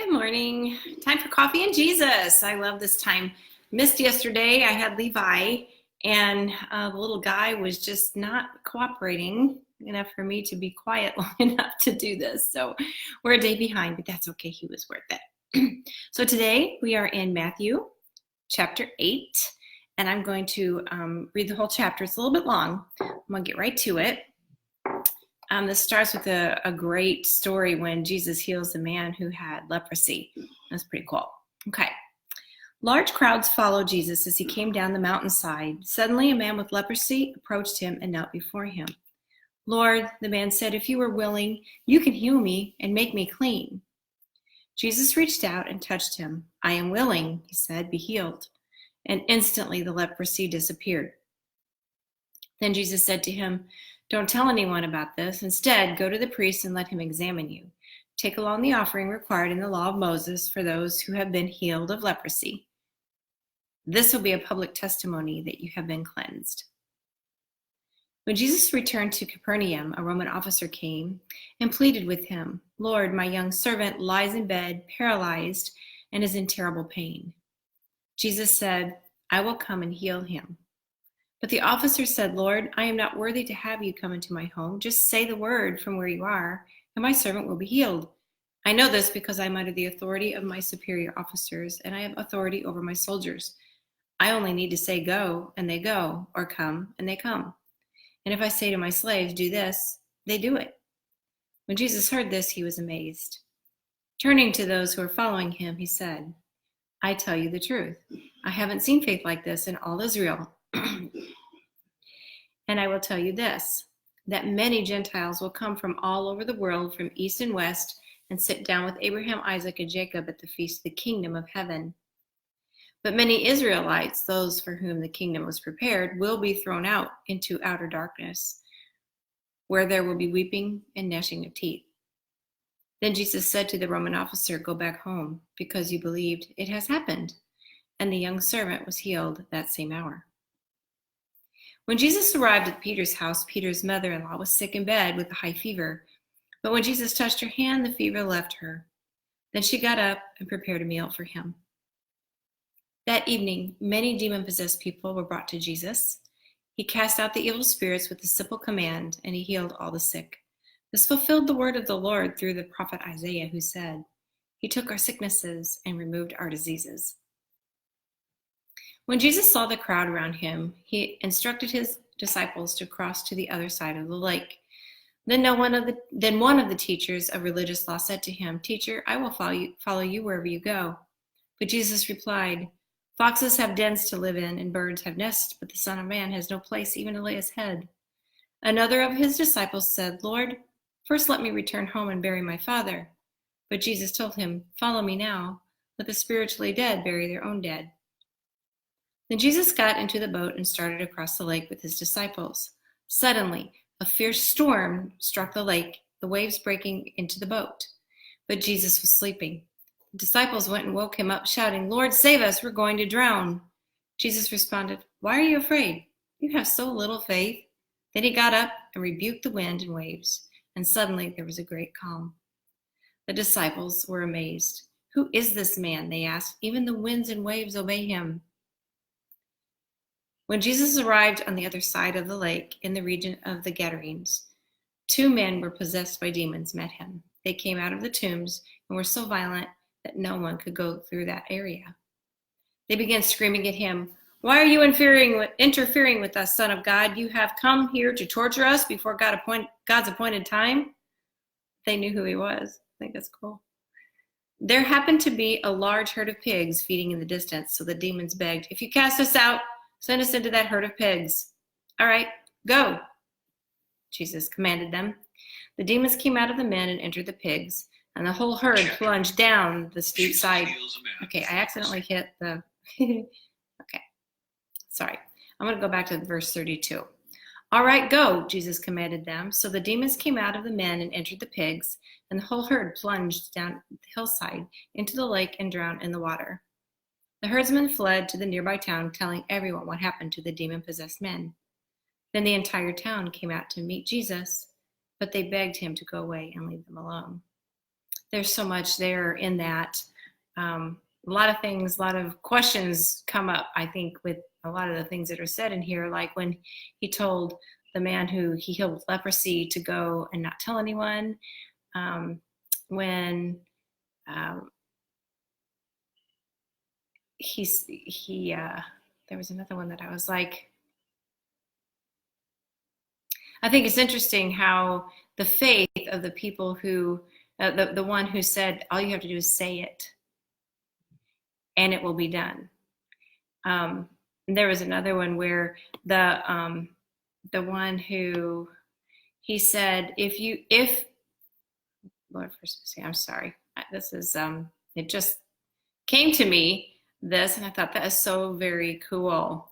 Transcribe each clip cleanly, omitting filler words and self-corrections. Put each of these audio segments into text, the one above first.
Good morning. Time for coffee and Jesus. I love this time. Missed yesterday. I had Levi, and the little guy was just not cooperating enough for me to be quiet long enough to do this. So we're a day behind, but that's okay. He was worth it. So today we are in Matthew chapter 8, and I'm going to read the whole chapter. It's a little bit long. I'm going to get right to it. This starts with a great story when Jesus heals a man who had leprosy. That's pretty cool. Okay. Large crowds followed Jesus as he came down the mountainside. Suddenly, a man with leprosy approached him and knelt before him. Lord, the man said, if you are willing, you can heal me and make me clean. Jesus reached out and touched him. I am willing, he said, be healed. And instantly the leprosy disappeared. Then Jesus said to him, don't tell anyone about this. Instead, go to the priest and let him examine you. Take along the offering required in the law of Moses for those who have been healed of leprosy. This will be a public testimony that you have been cleansed. When Jesus returned to Capernaum, a Roman officer came and pleaded with him, Lord, my young servant lies in bed, paralyzed, and is in terrible pain. Jesus said, I will come and heal him. But the officer said, Lord, I am not worthy to have you come into my home. Just say the word from where you are, and my servant will be healed. I know this because I am under the authority of my superior officers, and I have authority over my soldiers. I only need to say go, and they go, or come, and they come. And if I say to my slaves, do this, they do it. When Jesus heard this, he was amazed. Turning to those who were following him, he said, I tell you the truth. I haven't seen faith like this in all Israel. And I will tell you this, that many Gentiles will come from all over the world, from east and west, and sit down with Abraham, Isaac, and Jacob at the feast of the kingdom of heaven. But many Israelites, those for whom the kingdom was prepared, will be thrown out into outer darkness, where there will be weeping and gnashing of teeth. Then Jesus said to the Roman officer, go back home, because you believed. It has happened. And the young servant was healed that same hour. When Jesus arrived at Peter's house, Peter's mother-in-law was sick in bed with a high fever. But when Jesus touched her hand, the fever left her. Then she got up and prepared a meal for him. That evening, many demon-possessed people were brought to Jesus. He cast out the evil spirits with a simple command, and he healed all the sick. This fulfilled the word of the Lord through the prophet Isaiah, who said, he took our sicknesses and removed our diseases. When Jesus saw the crowd around him, he instructed his disciples to cross to the other side of the lake. Then one of the teachers of religious law said to him, Teacher, I will follow you wherever you go. But Jesus replied, Foxes have dens to live in, and birds have nests, but the Son of Man has no place even to lay his head. Another of his disciples said, Lord, first let me return home and bury my father. But Jesus told him, Follow me now. Let the spiritually dead bury their own dead. Then Jesus got into the boat and started across the lake with his disciples. Suddenly, a fierce storm struck the lake, the waves breaking into the boat. But Jesus was sleeping. The disciples went and woke him up, shouting, Lord, save us, we're going to drown. Jesus responded, Why are you afraid? You have so little faith. Then he got up and rebuked the wind and waves, and suddenly there was a great calm. The disciples were amazed. Who is this man? They asked. Even the winds and waves obey him. When Jesus arrived on the other side of the lake in the region of the Gadarenes, 2 men were possessed by demons met him. They came out of the tombs and were so violent that no one could go through that area. They began screaming at him, Why are you interfering with us, Son of God? You have come here to torture us before God's appointed time? They knew who he was. I think that's cool. There happened to be a large herd of pigs feeding in the distance, so the demons begged, If you cast us out, send us into that herd of pigs. All right, go, Jesus commanded them. The demons came out of the men and entered the pigs, and the whole herd plunged down the steep side. Okay, I accidentally hit the... Okay, sorry. I'm going to go back to verse 32. All right, go, Jesus commanded them. So the demons came out of the men and entered the pigs, and the whole herd plunged down the hillside into the lake and drowned in the water. The herdsmen fled to the nearby town, telling everyone what happened to the demon-possessed men. Then the entire town came out to meet Jesus, but they begged him to go away and leave them alone. there's so much there in that. A lot of things, a lot of questions come up, I think, with a lot of the things that are said in here, like when he told the man who he healed with leprosy to go and not tell anyone. When there was another one that I was like, I think it's interesting how the faith of the people who, the one who said, all you have to do is say it and it will be done. There was another one where the one who, he said, Lord, first, I'm sorry. This is, it just came to me, this, and I thought that is so very cool.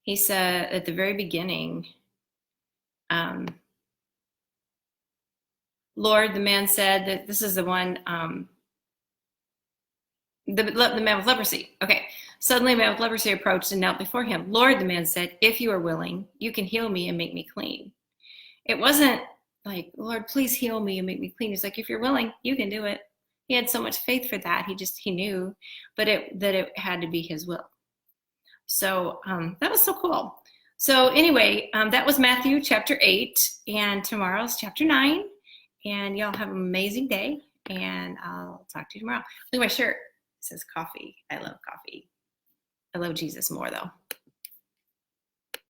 He said at the very beginning, Lord, the man said that this is the one, the man with leprosy. Okay. Suddenly a man with leprosy approached and knelt before him. Lord, the man said, if you are willing, you can heal me and make me clean. It wasn't like, Lord, please heal me and make me clean. He's like, if you're willing, you can do it. He had so much faith for that. He knew, but that it had to be his will. So that was so cool. So anyway, that was Matthew chapter 8, and tomorrow's chapter 9. And y'all have an amazing day, and I'll talk to you tomorrow. Look at my shirt. It says coffee. I love coffee. I love Jesus more, though.